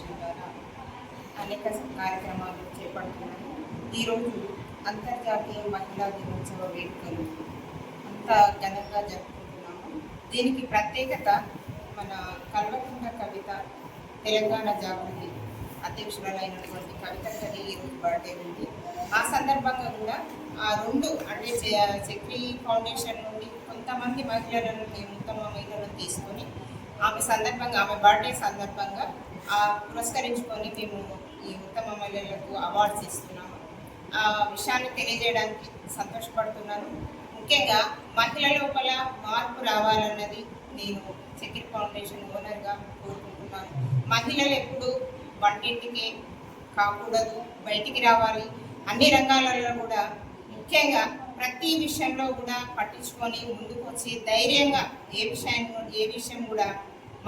Foundation ద్వారా అనేక కార్యక్రమాలు చేపడుతున్నాయి. ఈరోజు అంతర్జాతీయ మహిళా దినోత్సవ వేడుకలు అంత ఘనంగా జరుపుకుంటున్నాము. దీనికి ప్రత్యేకత మన కల్వకుంట్ల కవిత తెలంగాణ జాగృతి అధ్యక్షురాలైనటువంటి కవితకి ఈరోజు బర్త్డే ఉంది. ఆ సందర్భంగా కూడా ఆ రెండు అంటే చక్రి ఫౌండేషన్ నుండి కొంతమంది మహిళలను మేము ఉత్తమ మహిళలను తీసుకొని ఆమె బర్త్డే సందర్భంగా పురస్కరించుకొని మేము ఈ ఉత్తమ మహిళలకు అవార్డ్స్ ఇస్తున్నాము. ఆ విషయాన్ని తెలియజేయడానికి సంతోషపడుతున్నాను. ముఖ్యంగా మహిళల లోపల మార్పు రావాలన్నది నేను చక్రి ఫౌండేషన్ ఓనర్గా కోరుకుంటున్నాను. మహిళలు ఎప్పుడు వంటింటికే కాకూడదు, బయటికి రావాలి. అన్ని రంగాలలో కూడా ముఖ్యంగా ప్రతి విషయంలో కూడా పట్టించుకొని ముందుకు వచ్చి ధైర్యంగా ఏ విషయం కూడా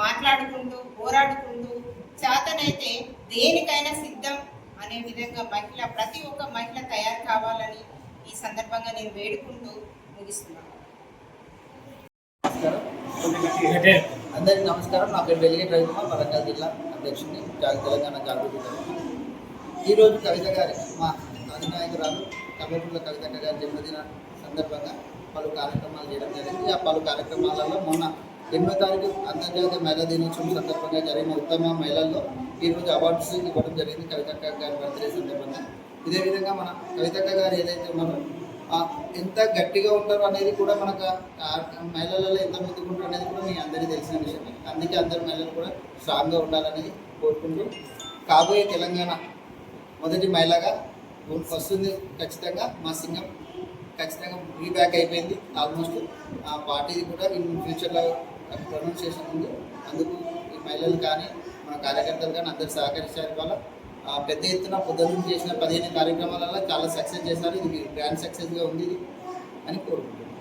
మాట్లాడుకుంటూ పోరాడుకుంటూ చేతనైతే దేనికైనా సిద్ధం అనే విధంగా ప్రతి ఒక్క మహిళ తయారు కావాలని ఈ సందర్భంగా నేను వేడుకుంటూ ముగిస్తున్నాను. అందరికీ నమస్కారం. నా పేరు వెలిగేటి రవికుమార్, వరంగల్ జిల్లా అధ్యక్షుడిని, తెలంగాణ జాగృతి. ఈరోజు కవిత గారి మా అధినాయకురాలు కల్వకుంట్ల కవితక్క గారి జన్మదిన సందర్భంగా పలు కార్యక్రమాలు చేయడం జరిగింది. ఆ పలు కార్యక్రమాలలో మొన్న 8వ తారీఖు అంతర్జాతీయ మహిళా దినోత్సవం సందర్భంగా జరిగిన ఉత్తమ మహిళల్లో ఈరోజు అవార్డ్స్ ఇవ్వడం జరిగింది కవితక్క గారి బర్త్డే సందర్భంగా. ఇదే విధంగా మన కవితక్క గారు ఏదైతే మనం ఎంత గట్టిగా ఉంటారో అనేది కూడా మనకు మహిళలలో ఎంత ముందుకుంటారో అనేది కూడా మీ అందరికీ తెలిసిన విషయమే. అందుకే అందరు మహిళలు కూడా స్ట్రాంగ్గా ఉండాలని కోరుకుంటూ కాబోయే తెలంగాణ మొదటి మహిళగా వస్తుంది ఖచ్చితంగా. మా సింగం ఖచ్చితంగా రీబ్యాక్ అయిపోయింది ఆల్మోస్ట్. ఆ పార్టీది కూడా ఇన్ ఫ్యూచర్లో ప్రొనౌన్సియేషన్ ఉంది. అందుకు ఈ మహిళలు కానీ మన కార్యకర్తలు కానీ అందరు సహకరించారు. వాళ్ళ పెద్ద ఎత్తున పొద్దున్న చేసిన 15 కార్యక్రమాలలో చాలా సక్సెస్ చేశారు. ఇది గ్రాండ్ సక్సెస్గా ఉంది అని కోరుకుంటున్నాను.